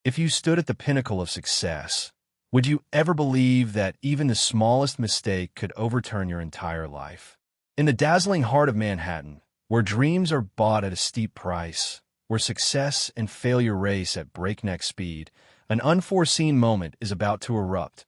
If you stood at the pinnacle of success, would you ever believe that even the smallest mistake could overturn your entire life? In the dazzling heart of Manhattan, where dreams are bought at a steep price, where success and failure race at breakneck speed, an unforeseen moment is about to erupt,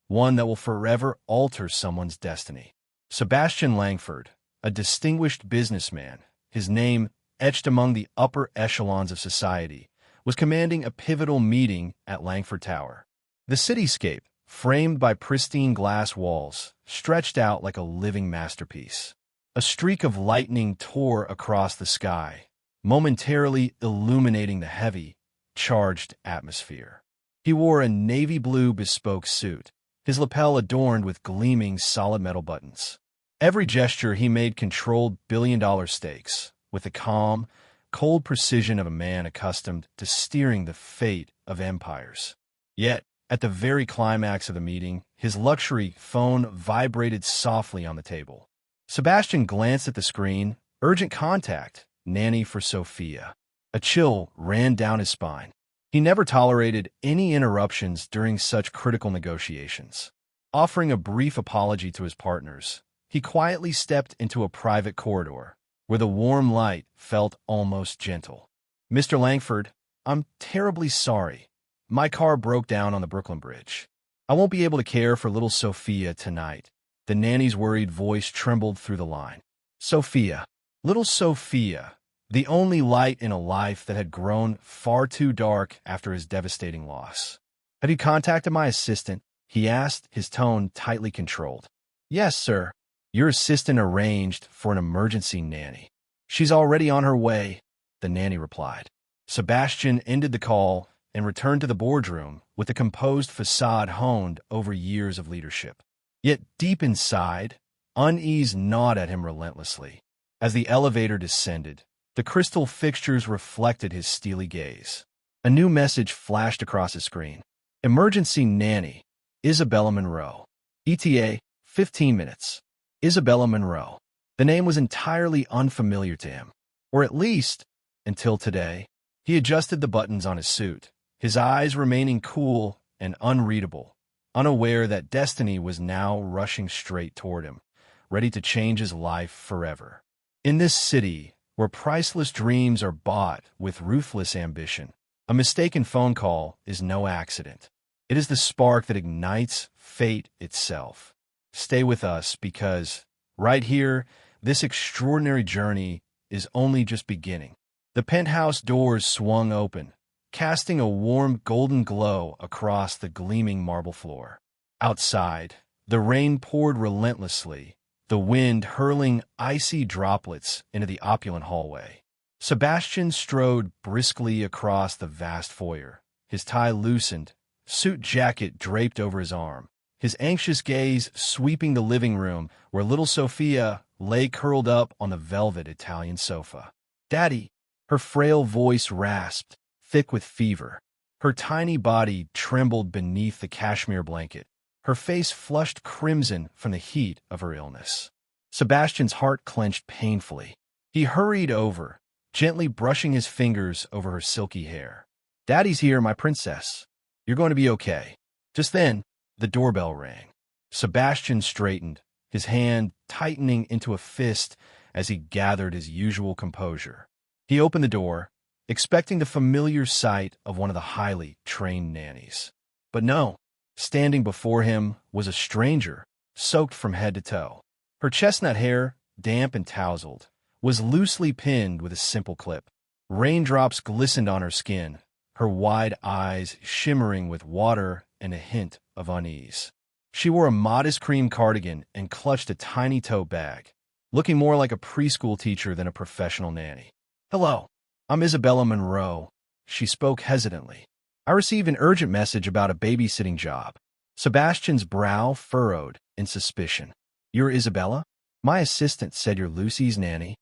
one that will forever alter someone's destiny. Sebastian Langford, a distinguished businessman, his name etched among the upper echelons of society, was commanding a pivotal meeting at Langford Tower. The cityscape, framed by pristine glass walls, stretched out like a living masterpiece. A streak of lightning tore across the sky, momentarily illuminating the heavy, charged atmosphere. He wore a navy blue bespoke suit, his lapel adorned with gleaming solid metal buttons. Every gesture he made controlled billion-dollar stakes, with the calm, cold precision of a man accustomed to steering the fate of empires. Yet, at the very climax of the meeting, his luxury phone vibrated softly on the table. Sebastian glanced at the screen. Urgent contact, nanny for Sophia. A chill ran down his spine. He never tolerated any interruptions during such critical negotiations. Offering a brief apology to his partners, he quietly stepped into a private corridor, where the warm light felt almost gentle. "Mr. Langford, I'm terribly sorry. My car broke down on the Brooklyn Bridge. I won't be able to care for little Sophia tonight." The nanny's worried voice trembled through the line. Sophia. Little Sophia. The only light in a life that had grown far too dark after his devastating loss. "Have you contacted my assistant?" he asked, his tone tightly controlled. "Yes, sir. Your assistant arranged for an emergency nanny. She's already on her way," the nanny replied. Sebastian ended the call and returned to the boardroom with the composed facade honed over years of leadership. Yet deep inside, unease gnawed at him relentlessly. As the elevator descended, the crystal fixtures reflected his steely gaze. A new message flashed across his screen. "Emergency nanny, Isabella Monroe. ETA, 15 minutes. Isabella Monroe." The name was entirely unfamiliar to him, or at least, until today. He adjusted the buttons on his suit, his eyes remaining cool and unreadable, unaware that destiny was now rushing straight toward him, ready to change his life forever. In this city, where priceless dreams are bought with ruthless ambition, a mistaken phone call is no accident. It is the spark that ignites fate itself. Stay with us because, right here, this extraordinary journey is only just beginning. The penthouse doors swung open, casting a warm golden glow across the gleaming marble floor. Outside, the rain poured relentlessly, the wind hurling icy droplets into the opulent hallway. Sebastian strode briskly across the vast foyer, his tie loosened, suit jacket draped over his arm, his anxious gaze sweeping the living room where little Sophia lay curled up on the velvet Italian sofa. "Daddy," her frail voice rasped, thick with fever. Her tiny body trembled beneath the cashmere blanket, her face flushed crimson from the heat of her illness. Sebastian's heart clenched painfully. He hurried over, gently brushing his fingers over her silky hair. "Daddy's here, my princess. You're going to be okay." Just then, the doorbell rang. Sebastian straightened, his hand tightening into a fist as he gathered his usual composure. He opened the door, expecting the familiar sight of one of the highly trained nannies. But no, standing before him was a stranger, soaked from head to toe. Her chestnut hair, damp and tousled, was loosely pinned with a simple clip. Raindrops glistened on her skin, her wide eyes shimmering with water and a hint of unease. She wore a modest cream cardigan and clutched a tiny tote bag, looking more like a preschool teacher than a professional nanny. "Hello, I'm Isabella Monroe," she spoke hesitantly. "I received an urgent message about a babysitting job." Sebastian's brow furrowed in suspicion. "You're Isabella? My assistant said you're Lucy's nanny."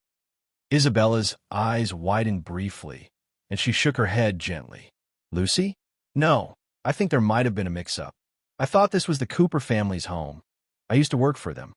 Isabella's eyes widened briefly, and she shook her head gently. "Lucy? No, I think there might have been a mix-up. I thought this was the Cooper family's home. I used to work for them."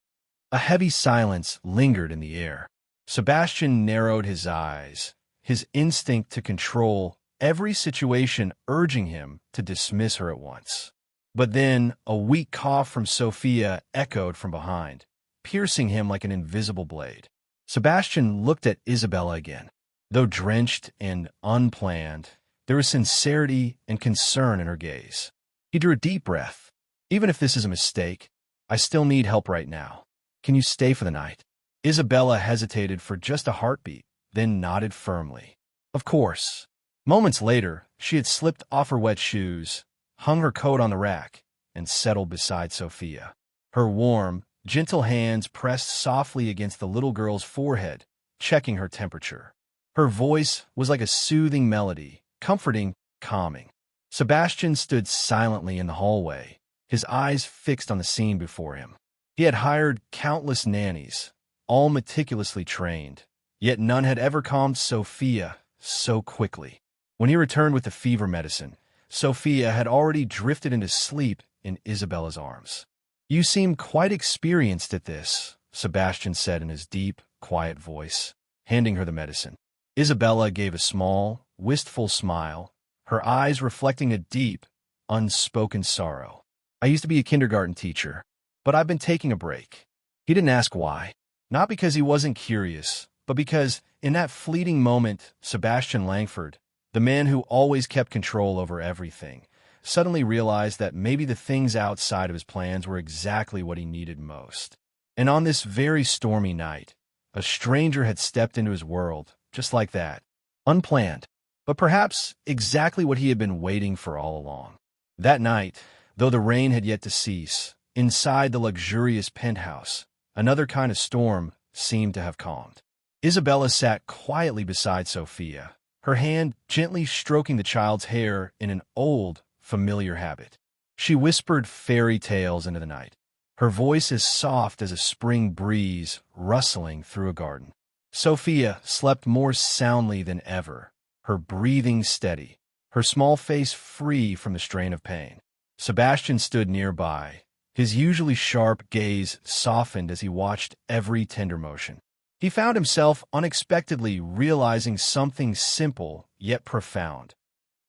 A heavy silence lingered in the air. Sebastian narrowed his eyes, his instinct to control every situation urging him to dismiss her at once. But then a weak cough from Sophia echoed from behind, piercing him like an invisible blade. Sebastian looked at Isabella again. Though drenched and unplanned, there was sincerity and concern in her gaze. He drew a deep breath. Even if this is a mistake, I still need help right now. Can you stay for the night? Isabella hesitated for just a heartbeat, then nodded firmly. Of course. Moments later, she had slipped off her wet shoes, hung her coat on the rack, and settled beside Sophia. Her warm, gentle hands pressed softly against the little girl's forehead, checking her temperature. Her voice was like a soothing melody, comforting, calming. Sebastian stood silently in the hallway, his eyes fixed on the scene before him. He had hired countless nannies, all meticulously trained, yet none had ever calmed Sophia so quickly. When he returned with the fever medicine, Sophia had already drifted into sleep in Isabella's arms. You seem quite experienced at this, Sebastian said in his deep, quiet voice, handing her the medicine. Isabella gave a small, wistful smile, her eyes reflecting a deep, unspoken sorrow. I used to be a kindergarten teacher, but I've been taking a break. He didn't ask why. Not because he wasn't curious, but because, in that fleeting moment, Sebastian Langford, the man who always kept control over everything, suddenly realized that maybe the things outside of his plans were exactly what he needed most. And on this very stormy night, a stranger had stepped into his world, just like that. Unplanned, but perhaps exactly what he had been waiting for all along. That night, though the rain had yet to cease, inside the luxurious penthouse, another kind of storm seemed to have calmed. Isabella sat quietly beside Sophia, her hand gently stroking the child's hair in an old, familiar habit. She whispered fairy tales into the night, her voice as soft as a spring breeze rustling through a garden. Sophia slept more soundly than ever, her breathing steady, her small face free from the strain of pain. Sebastian stood nearby, his usually sharp gaze softened as he watched every tender motion. He found himself unexpectedly realizing something simple yet profound.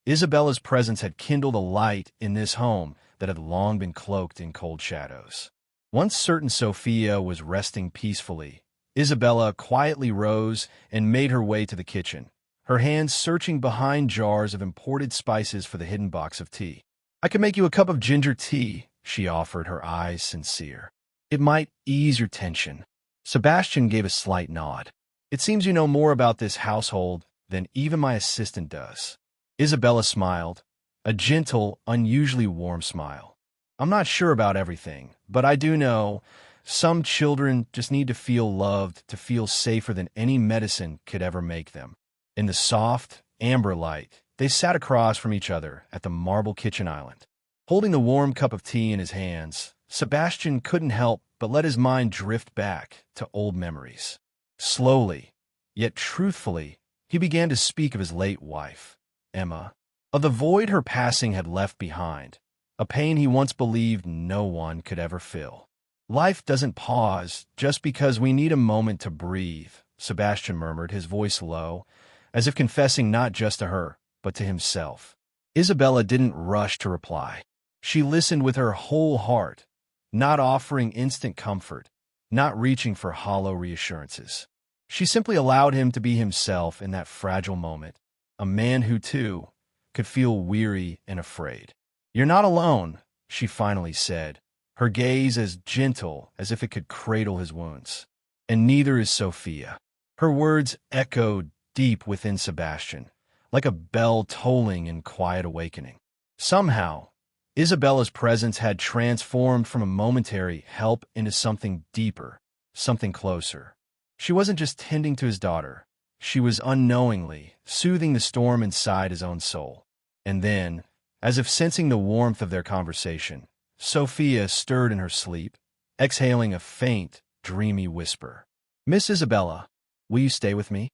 Isabella's presence had kindled a light in this home that had long been cloaked in cold shadows. Once certain Sophia was resting peacefully, Isabella quietly rose and made her way to the kitchen, her hands searching behind jars of imported spices for the hidden box of tea. I can make you a cup of ginger tea, she offered, her eyes sincere. It might ease your tension. Sebastian gave a slight nod. It seems you know more about this household than even my assistant does. Isabella smiled, a gentle, unusually warm smile. I'm not sure about everything, but I do know some children just need to feel loved, to feel safer than any medicine could ever make them. In the soft, amber light, they sat across from each other at the marble kitchen island. Holding the warm cup of tea in his hands, Sebastian couldn't help but let his mind drift back to old memories. Slowly, yet truthfully, he began to speak of his late wife, Emma, of the void her passing had left behind, a pain he once believed no one could ever fill. Life doesn't pause just because we need a moment to breathe, Sebastian murmured, his voice low, as if confessing not just to her, but to himself. Isabella didn't rush to reply. She listened with her whole heart, not offering instant comfort, not reaching for hollow reassurances. She simply allowed him to be himself in that fragile moment, a man who, too, could feel weary and afraid. You're not alone, she finally said, her gaze as gentle as if it could cradle his wounds. And neither is Sophia. Her words echoed deep within Sebastian, like a bell tolling in quiet awakening. Somehow, Isabella's presence had transformed from a momentary help into something deeper, something closer. She wasn't just tending to his daughter. She was unknowingly soothing the storm inside his own soul. And then, as if sensing the warmth of their conversation, Sophia stirred in her sleep, exhaling a faint, dreamy whisper. Miss Isabella, will you stay with me?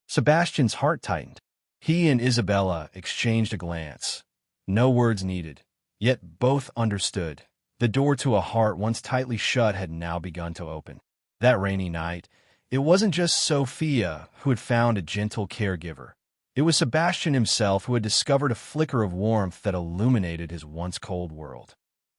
Sebastian's heart tightened. He and Isabella exchanged a glance. No words needed, yet both understood. The door to a heart once tightly shut had now begun to open. That rainy night, it wasn't just Sophia who had found a gentle caregiver. It was Sebastian himself who had discovered a flicker of warmth that illuminated his once cold world.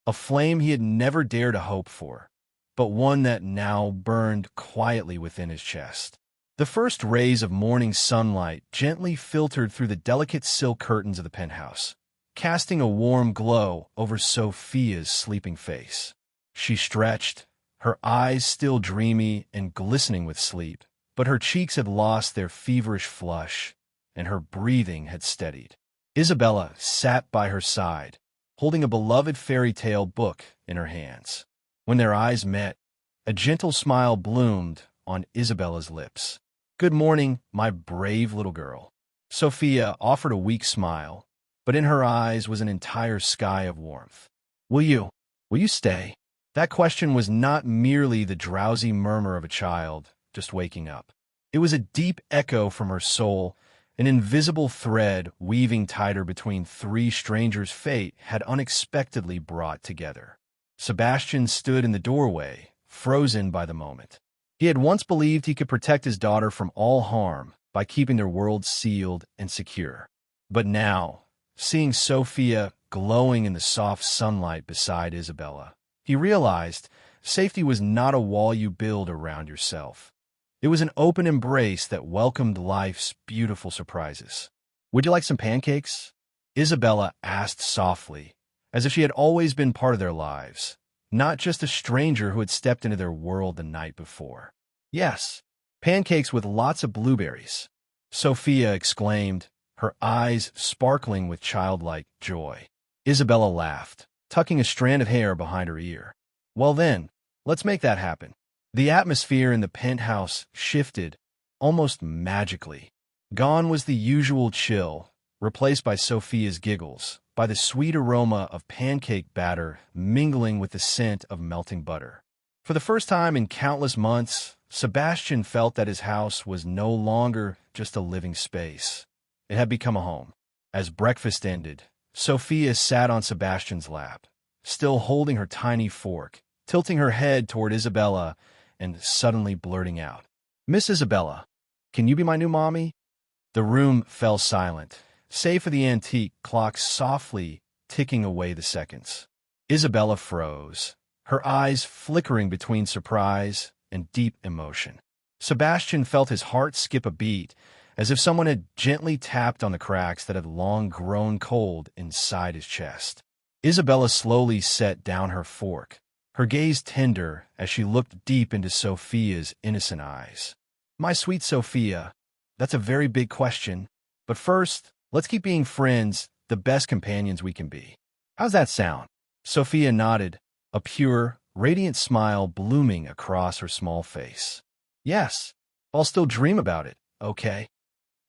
A flame he had never dared to hope for, but one that now burned quietly within his chest. The first rays of morning sunlight gently filtered through the delicate silk curtains of the penthouse, casting a warm glow over Sophia's sleeping face. She stretched, her eyes still dreamy and glistening with sleep, but her cheeks had lost their feverish flush, and her breathing had steadied. Isabella sat by her side, holding a beloved fairy tale book in her hands. When their eyes met, a gentle smile bloomed on Isabella's lips. "Good morning, my brave little girl." Sophia offered a weak smile, but in her eyes was an entire sky of warmth. Will you stay?" That question was not merely the drowsy murmur of a child just waking up. It was a deep echo from her soul, an invisible thread weaving tighter between three strangers fate had unexpectedly brought together. Sebastian stood in the doorway, frozen by the moment. He had once believed he could protect his daughter from all harm by keeping their world sealed and secure. But now, seeing Sophia glowing in the soft sunlight beside Isabella, he realized safety was not a wall you build around yourself. It was an open embrace that welcomed life's beautiful surprises. "Would you like some pancakes?" Isabella asked softly, as if she had always been part of their lives, not just a stranger who had stepped into their world the night before. "Yes, pancakes with lots of blueberries," Sophia exclaimed, her eyes sparkling with childlike joy. Isabella laughed, tucking a strand of hair behind her ear. "Well then, let's make that happen." The atmosphere in the penthouse shifted, almost magically. Gone was the usual chill, replaced by Sophia's giggles, by the sweet aroma of pancake batter mingling with the scent of melting butter. For the first time in countless months, Sebastian felt that his house was no longer just a living space. It had become a home. As breakfast ended, Sophia sat on Sebastian's lap, still holding her tiny fork, tilting her head toward Isabella, and suddenly blurting out, "Miss Isabella, can you be my new mommy?" The room fell silent, save for the antique clock softly ticking away the seconds. Isabella froze, her eyes flickering between surprise and deep emotion. Sebastian felt his heart skip a beat, as if someone had gently tapped on the cracks that had long grown cold inside his chest. Isabella slowly set down her fork, her gaze tender as she looked deep into Sophia's innocent eyes. "My sweet Sophia, that's a very big question. But first, let's keep being friends, the best companions we can be. How's that sound?" Sophia nodded, a pure, radiant smile blooming across her small face. "Yes, I'll still dream about it, okay?"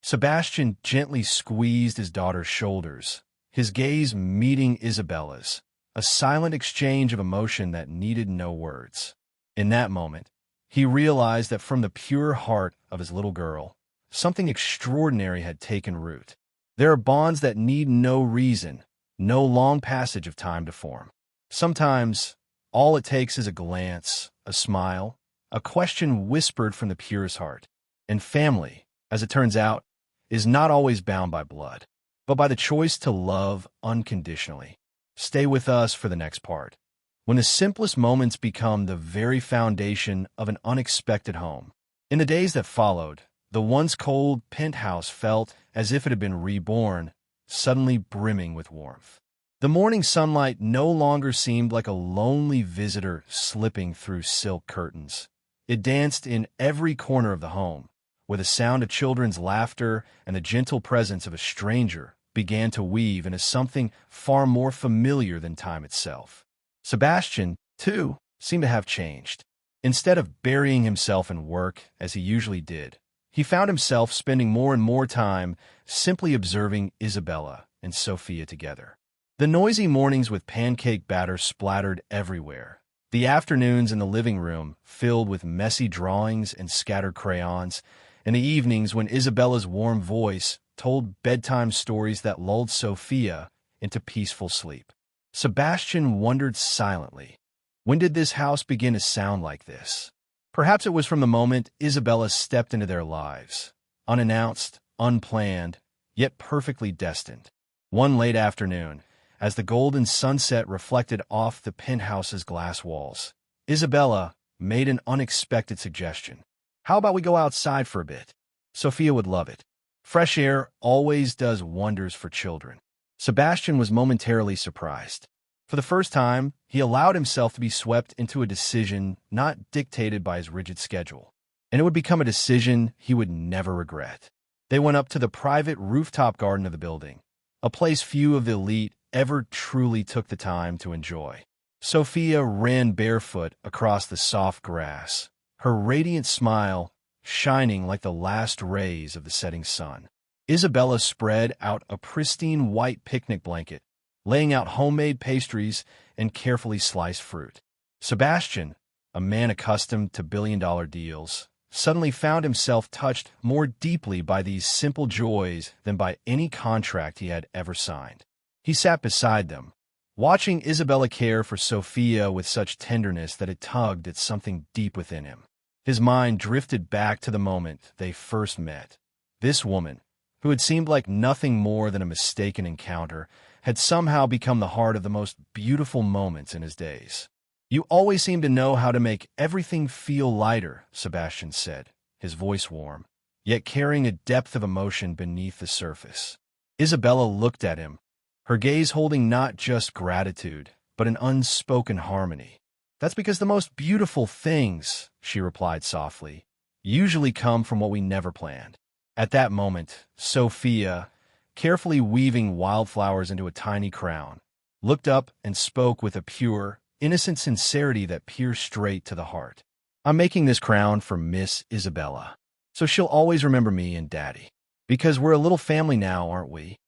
Sebastian gently squeezed his daughter's shoulders, his gaze meeting Isabella's, a silent exchange of emotion that needed no words. In that moment, he realized that from the pure heart of his little girl, something extraordinary had taken root. There are bonds that need no reason, no long passage of time to form. Sometimes, all it takes is a glance, a smile, a question whispered from the purest heart. And family, as it turns out, is not always bound by blood, but by the choice to love unconditionally. Stay with us for the next part, when the simplest moments become the very foundation of an unexpected home. In the days that followed, the once cold penthouse felt as if it had been reborn, suddenly brimming with warmth. The morning sunlight no longer seemed like a lonely visitor slipping through silk curtains. It danced in every corner of the home, where the sound of children's laughter and the gentle presence of a stranger began to weave into something far more familiar than time itself. Sebastian, too, seemed to have changed. Instead of burying himself in work, as he usually did, he found himself spending more and more time simply observing Isabella and Sophia together. The noisy mornings with pancake batter splattered everywhere, the afternoons in the living room filled with messy drawings and scattered crayons, and the evenings when Isabella's warm voice told bedtime stories that lulled Sophia into peaceful sleep. Sebastian wondered silently, when did this house begin to sound like this? Perhaps it was from the moment Isabella stepped into their lives, unannounced, unplanned, yet perfectly destined. One late afternoon, as the golden sunset reflected off the penthouse's glass walls, Isabella made an unexpected suggestion. How about we go outside for a bit? Sophia would love it. Fresh air always does wonders for children. Sebastian was momentarily surprised. For the first time, he allowed himself to be swept into a decision not dictated by his rigid schedule, and it would become a decision he would never regret. They went up to the private rooftop garden of the building, a place few of the elite ever truly took the time to enjoy. Sophia ran barefoot across the soft grass, her radiant smile shining like the last rays of the setting sun. Isabella spread out a pristine white picnic blanket, laying out homemade pastries and carefully sliced fruit. Sebastian, a man accustomed to billion-dollar deals, suddenly found himself touched more deeply by these simple joys than by any contract he had ever signed. He sat beside them, watching Isabella care for Sophia with such tenderness that it tugged at something deep within him. His mind drifted back to the moment they first met. This woman, who had seemed like nothing more than a mistaken encounter, had somehow become the heart of the most beautiful moments in his days. "You always seem to know how to make everything feel lighter," Sebastian said, his voice warm, yet carrying a depth of emotion beneath the surface. Isabella looked at him, her gaze holding not just gratitude, but an unspoken harmony. "That's because the most beautiful things," she replied softly, "usually come from what we never planned." At that moment, Sophia, carefully weaving wildflowers into a tiny crown, looked up and spoke with a pure, innocent sincerity that pierced straight to the heart. "I'm making this crown for Miss Isabella, so she'll always remember me and Daddy. Because we're a little family now, aren't we?"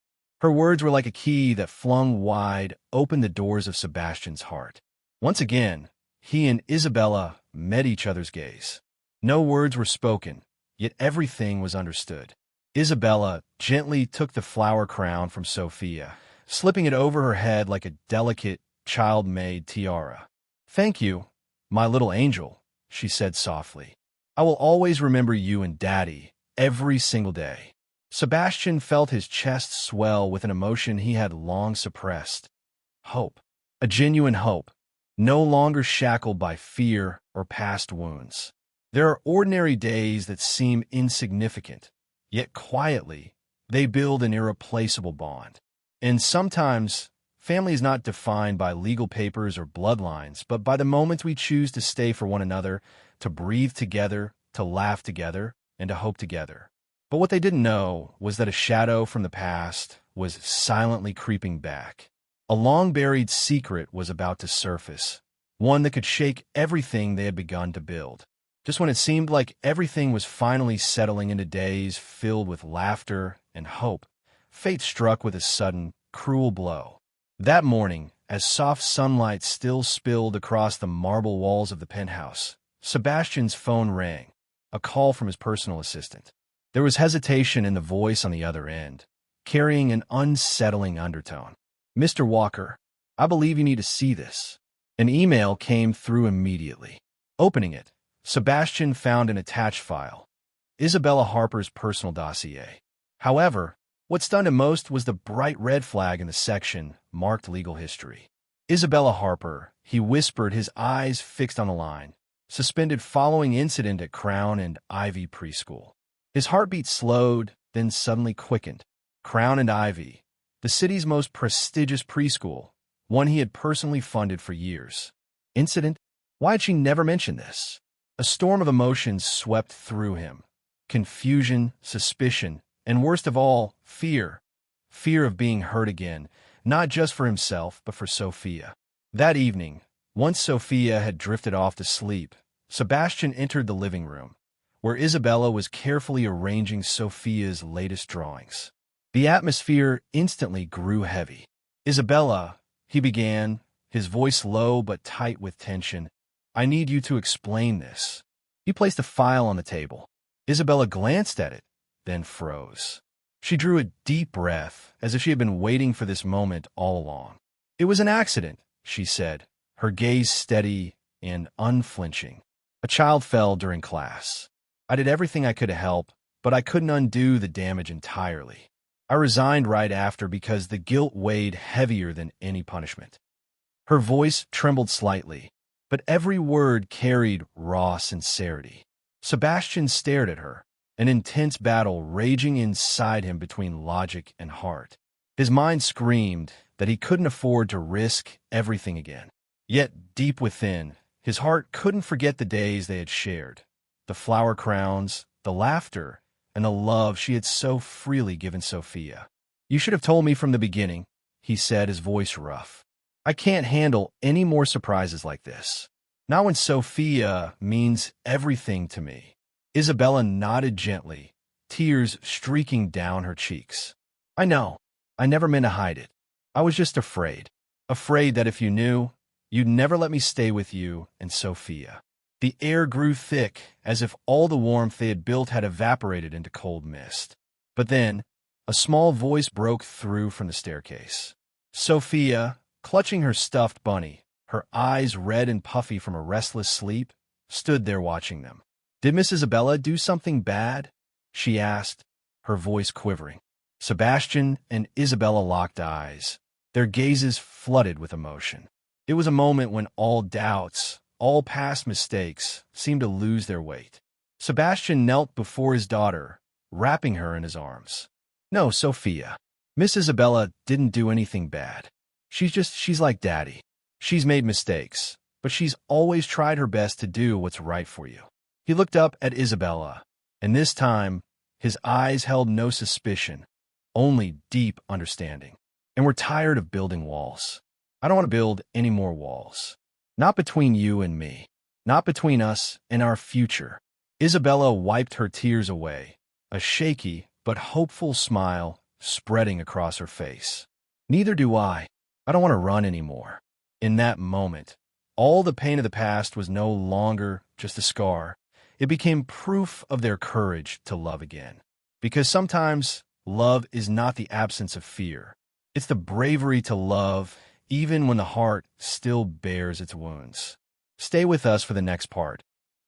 Her words were like a key that flung wide open the doors of Sebastian's heart. Once again, he and Isabella met each other's gaze. No words were spoken, yet everything was understood. Isabella gently took the flower crown from Sophia, slipping it over her head like a delicate, child-made tiara. "Thank you, my little angel," she said softly. "I will always remember you and Daddy every single day." Sebastian felt his chest swell with an emotion he had long suppressed. Hope. A genuine hope, no longer shackled by fear or past wounds. There are ordinary days that seem insignificant, yet quietly, they build an irreplaceable bond. And sometimes, family is not defined by legal papers or bloodlines, but by the moments we choose to stay for one another, to breathe together, to laugh together, and to hope together. But what they didn't know was that a shadow from the past was silently creeping back. A long-buried secret was about to surface, one that could shake everything they had begun to build. Just when it seemed like everything was finally settling into days filled with laughter and hope, fate struck with a sudden, cruel blow. That morning, as soft sunlight still spilled across the marble walls of the penthouse, Sebastian's phone rang, a call from his personal assistant. There was hesitation in the voice on the other end, carrying an unsettling undertone. "Mr. Walker, I believe you need to see this." An email came through immediately. Opening it, Sebastian found an attached file, Isabella Harper's personal dossier. However, what stunned him most was the bright red flag in the section marked legal history. "Isabella Harper," he whispered, his eyes fixed on the line, "suspended following incident at Crown and Ivy Preschool." His heartbeat slowed, then suddenly quickened. Crown and Ivy, the city's most prestigious preschool, one he had personally funded for years. Incident? Why had she never mentioned this? A storm of emotions swept through him. Confusion, suspicion, and worst of all, fear. Fear of being hurt again, not just for himself, but for Sophia. That evening, once Sophia had drifted off to sleep, Sebastian entered the living room, where Isabella was carefully arranging Sophia's latest drawings. The atmosphere instantly grew heavy. "Isabella," he began, his voice low but tight with tension, "I need you to explain this." He placed a file on the table. Isabella glanced at it, then froze. She drew a deep breath, as if she had been waiting for this moment all along. "It was an accident," she said, her gaze steady and unflinching. "A child fell during class. I did everything I could to help, but I couldn't undo the damage entirely." I resigned right after because the guilt weighed heavier than any punishment. Her voice trembled slightly, but every word carried raw sincerity. Sebastian stared at her, an intense battle raging inside him between logic and heart. His mind screamed that he couldn't afford to risk everything again. Yet, deep within, his heart couldn't forget the days they had shared, the flower crowns, the laughter, and the love she had so freely given Sophia. "You should have told me from the beginning," he said, his voice rough. "I can't handle any more surprises like this. Not when Sophia means everything to me." Isabella nodded gently, tears streaking down her cheeks. "I know. I never meant to hide it. I was just afraid. Afraid that if you knew, you'd never let me stay with you and Sophia." The air grew thick, as if all the warmth they had built had evaporated into cold mist. But then, a small voice broke through from the staircase. Sophia, clutching her stuffed bunny, her eyes red and puffy from a restless sleep, stood there watching them. "Did Miss Isabella do something bad?" she asked, her voice quivering. Sebastian and Isabella locked eyes, their gazes flooded with emotion. It was a moment when all doubts, all past mistakes, seemed to lose their weight. Sebastian knelt before his daughter, wrapping her in his arms. "No, Sophia. Miss Isabella didn't do anything bad. She's like Daddy. She's made mistakes, but she's always tried her best to do what's right for you." He looked up at Isabella, and this time, his eyes held no suspicion, only deep understanding. "And we're tired of building walls. I don't want to build any more walls. Not between you and me. Not between us and our future." Isabella wiped her tears away, a shaky but hopeful smile spreading across her face. "Neither do I. I don't want to run anymore." In that moment, all the pain of the past was no longer just a scar. It became proof of their courage to love again. Because sometimes love is not the absence of fear. It's the bravery to love even when the heart still bears its wounds. Stay with us for the next part.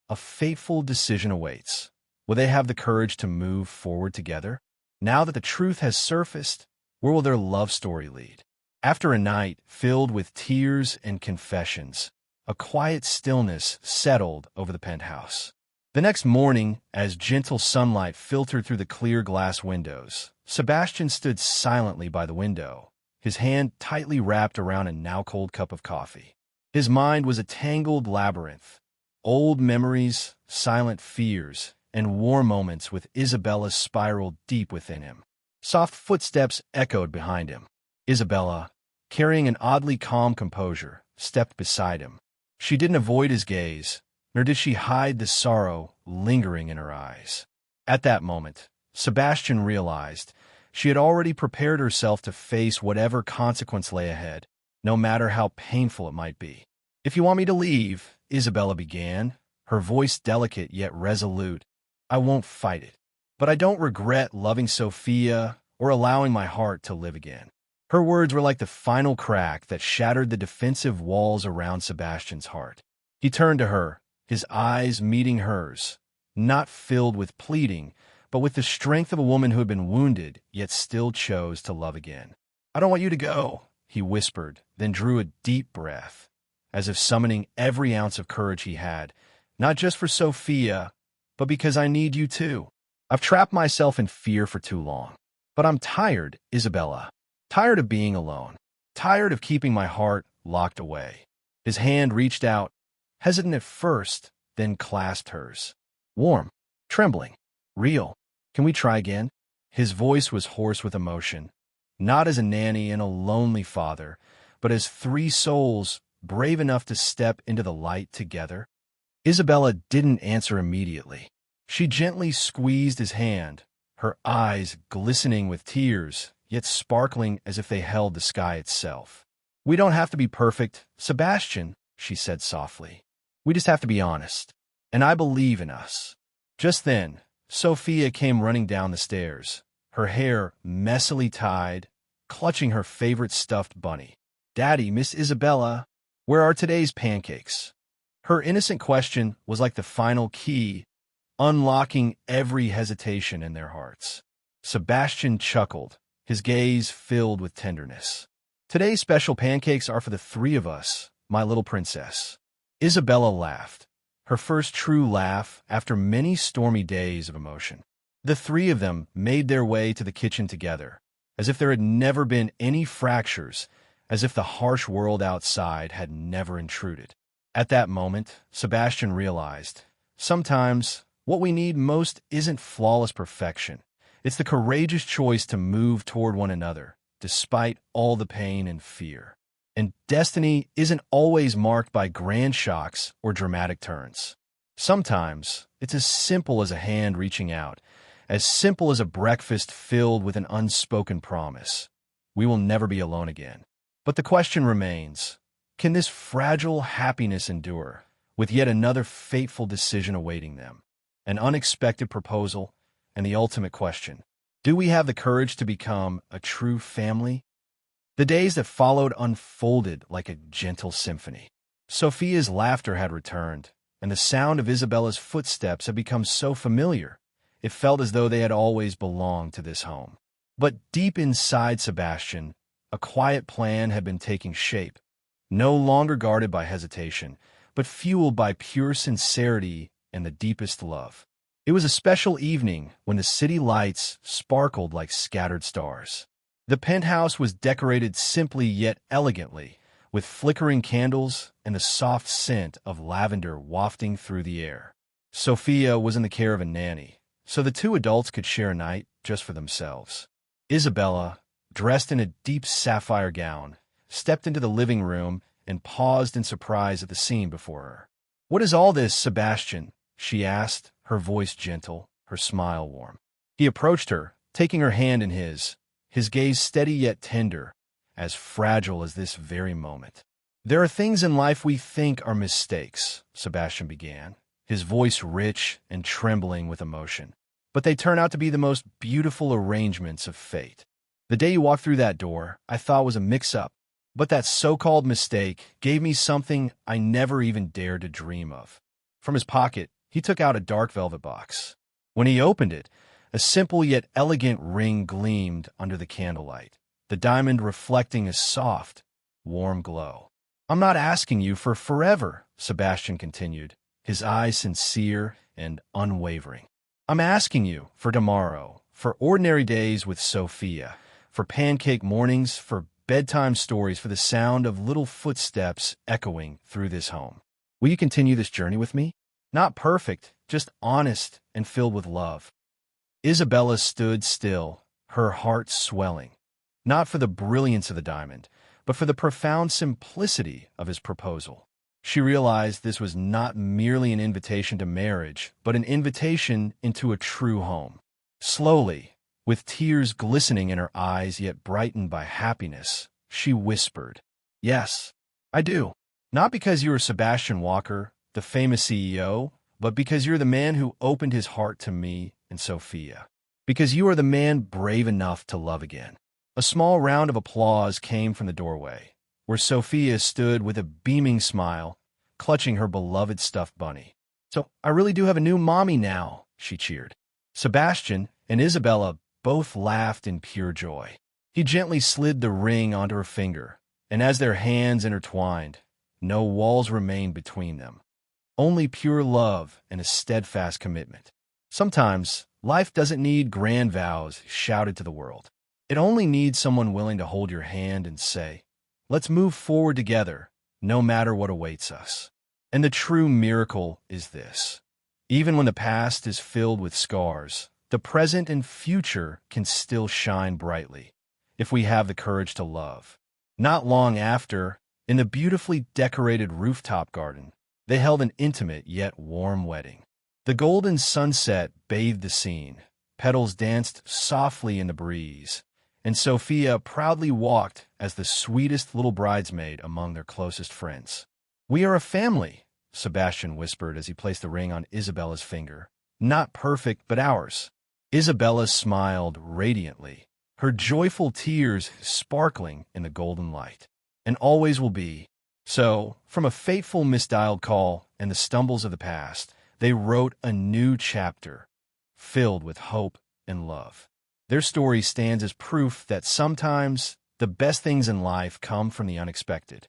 A fateful decision awaits. Will they have the courage to move forward together? Now that the truth has surfaced, where will their love story lead? After a night filled with tears and confessions, a quiet stillness settled over the penthouse. The next morning, as gentle sunlight filtered through the clear glass windows, Sebastian stood silently by the window, his hand tightly wrapped around a now-cold cup of coffee. His mind was a tangled labyrinth, old memories, silent fears, and war moments with Isabella spiraled deep within him. Soft footsteps echoed behind him. Isabella, carrying an oddly calm composure, stepped beside him. She didn't avoid his gaze, nor did she hide the sorrow lingering in her eyes. At that moment, Sebastian realized she had already prepared herself to face whatever consequence lay ahead, no matter how painful it might be. "If you want me to leave," Isabella began, her voice delicate yet resolute, "I won't fight it. But I don't regret loving Sophia or allowing my heart to live again." Her words were like the final crack that shattered the defensive walls around Sebastian's heart. He turned to her, his eyes meeting hers, not filled with pleading, but with the strength of a woman who had been wounded, yet still chose to love again. "I don't want you to go," he whispered, then drew a deep breath, as if summoning every ounce of courage he had, "not just for Sophia, but because I need you too. I've trapped myself in fear for too long. But I'm tired, Isabella. Tired of being alone. Tired of keeping my heart locked away." His hand reached out, hesitant at first, then clasped hers. Warm, trembling, real. "Can we try again?" His voice was hoarse with emotion, not as a nanny and a lonely father, but as three souls brave enough to step into the light together. Isabella didn't answer immediately. She gently squeezed his hand, her eyes glistening with tears, yet sparkling as if they held the sky itself. "We don't have to be perfect, Sebastian," she said softly. "We just have to be honest. And I believe in us." Just then, Sophia came running down the stairs, her hair messily tied, clutching her favorite stuffed bunny. "Daddy, Miss Isabella, where are today's pancakes?" Her innocent question was like the final key, unlocking every hesitation in their hearts. Sebastian chuckled, his gaze filled with tenderness. Today's special pancakes are for the three of us, my little princess. Isabella laughed, her first true laugh after many stormy days of emotion. The three of them made their way to the kitchen together, as if there had never been any fractures, as if the harsh world outside had never intruded. At that moment, Sebastian realized, sometimes what we need most isn't flawless perfection. It's the courageous choice to move toward one another, despite all the pain and fear. And destiny isn't always marked by grand shocks or dramatic turns. Sometimes it's as simple as a hand reaching out, as simple as a breakfast filled with an unspoken promise. We will never be alone again. But the question remains, can this fragile happiness endure, with yet another fateful decision awaiting them? An unexpected proposal, and the ultimate question, do we have the courage to become a true family? The days that followed unfolded like a gentle symphony. Sophia's laughter had returned, and the sound of Isabella's footsteps had become so familiar, it felt as though they had always belonged to this home. But deep inside Sebastian, a quiet plan had been taking shape, no longer guarded by hesitation, but fueled by pure sincerity and the deepest love. It was a special evening when the city lights sparkled like scattered stars. The penthouse was decorated simply yet elegantly, with flickering candles and the soft scent of lavender wafting through the air. Sophia was in the care of a nanny, so the two adults could share a night just for themselves. Isabella, dressed in a deep sapphire gown, stepped into the living room and paused in surprise at the scene before her. "What is all this, Sebastian?" she asked, her voice gentle, her smile warm. He approached her, taking her hand in his gaze steady yet tender, as fragile as this very moment. "There are things in life we think are mistakes," Sebastian began, his voice rich and trembling with emotion. "But they turn out to be the most beautiful arrangements of fate. The day you walked through that door, I thought was a mix-up, but that so-called mistake gave me something I never even dared to dream of." From his pocket, he took out a dark velvet box. When he opened it, a simple yet elegant ring gleamed under the candlelight, the diamond reflecting a soft, warm glow. "I'm not asking you for forever," Sebastian continued, his eyes sincere and unwavering. "I'm asking you for tomorrow, for ordinary days with Sophia, for pancake mornings, for bedtime stories, for the sound of little footsteps echoing through this home. Will you continue this journey with me? Not perfect, just honest and filled with love." Isabella stood still, her heart swelling, not for the brilliance of the diamond, but for the profound simplicity of his proposal. She realized this was not merely an invitation to marriage, but an invitation into a true home. Slowly, with tears glistening in her eyes yet brightened by happiness, she whispered, "Yes, I do. Not because you are Sebastian Walker, the famous CEO, but because you're the man who opened his heart to me and Sophia. Because you are the man brave enough to love again." A small round of applause came from the doorway, where Sophia stood with a beaming smile, clutching her beloved stuffed bunny. "So I really do have a new mommy now," she cheered. Sebastian and Isabella both laughed in pure joy. He gently slid the ring onto her finger, and as their hands intertwined, no walls remained between them. Only pure love and a steadfast commitment. Sometimes, life doesn't need grand vows shouted to the world. It only needs someone willing to hold your hand and say, "Let's move forward together, no matter what awaits us." And the true miracle is this. Even when the past is filled with scars, the present and future can still shine brightly, if we have the courage to love. Not long after, in the beautifully decorated rooftop garden, they held an intimate yet warm wedding. The golden sunset bathed the scene, petals danced softly in the breeze, and Sophia proudly walked as the sweetest little bridesmaid among their closest friends. "We are a family," Sebastian whispered as he placed the ring on Isabella's finger. "Not perfect, but ours." Isabella smiled radiantly, her joyful tears sparkling in the golden light. "And always will be." So, from a fateful misdialed call and the stumbles of the past, they wrote a new chapter, filled with hope and love. Their story stands as proof that sometimes the best things in life come from the unexpected.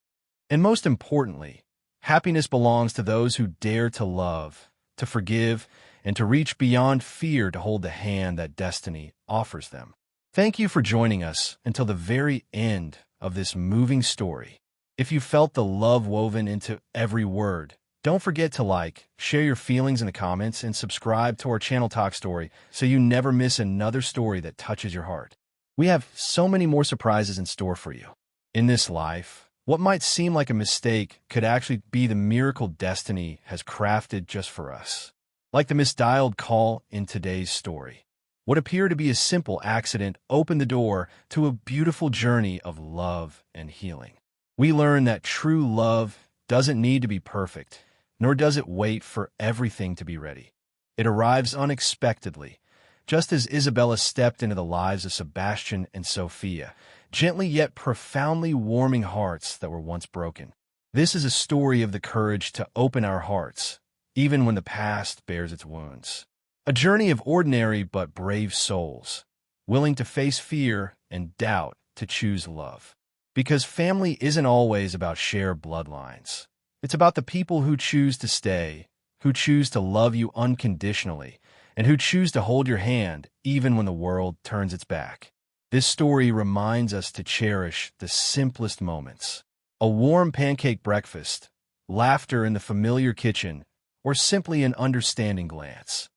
And most importantly, happiness belongs to those who dare to love, to forgive, and to reach beyond fear to hold the hand that destiny offers them. Thank you for joining us until the very end of this moving story. If you felt the love woven into every word, don't forget to like, share your feelings in the comments, and subscribe to our channel Toch Story so you never miss another story that touches your heart. We have so many more surprises in store for you. In this life, what might seem like a mistake could actually be the miracle destiny has crafted just for us. Like the misdialed call in today's story. What appeared to be a simple accident opened the door to a beautiful journey of love and healing. We learn that true love doesn't need to be perfect, nor does it wait for everything to be ready. It arrives unexpectedly, just as Isabella stepped into the lives of Sebastian and Sophia, gently yet profoundly warming hearts that were once broken. This is a story of the courage to open our hearts, even when the past bears its wounds. A journey of ordinary but brave souls, willing to face fear and doubt to choose love. Because family isn't always about shared bloodlines. It's about the people who choose to stay, who choose to love you unconditionally, and who choose to hold your hand even when the world turns its back. This story reminds us to cherish the simplest moments. A warm pancake breakfast, laughter in the familiar kitchen, or simply an understanding glance.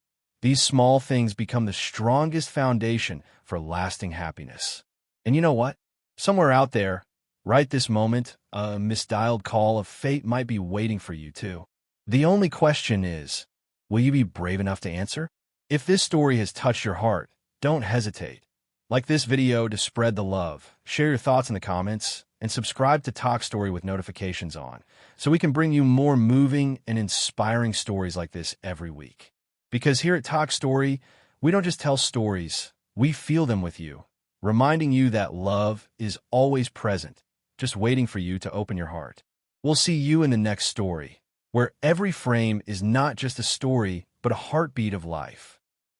These small things become the strongest foundation for lasting happiness. And you know what? Somewhere out there, right this moment, a misdialed call of fate might be waiting for you too. The only question is, will you be brave enough to answer? If this story has touched your heart, don't hesitate. Like this video to spread the love, share your thoughts in the comments, and subscribe to Toch Story with notifications on, so we can bring you more moving and inspiring stories like this every week. Because here at Toch Story, we don't just tell stories, we feel them with you, reminding you that love is always present, just waiting for you to open your heart. We'll see you in the next story, where every frame is not just a story, but a heartbeat of life.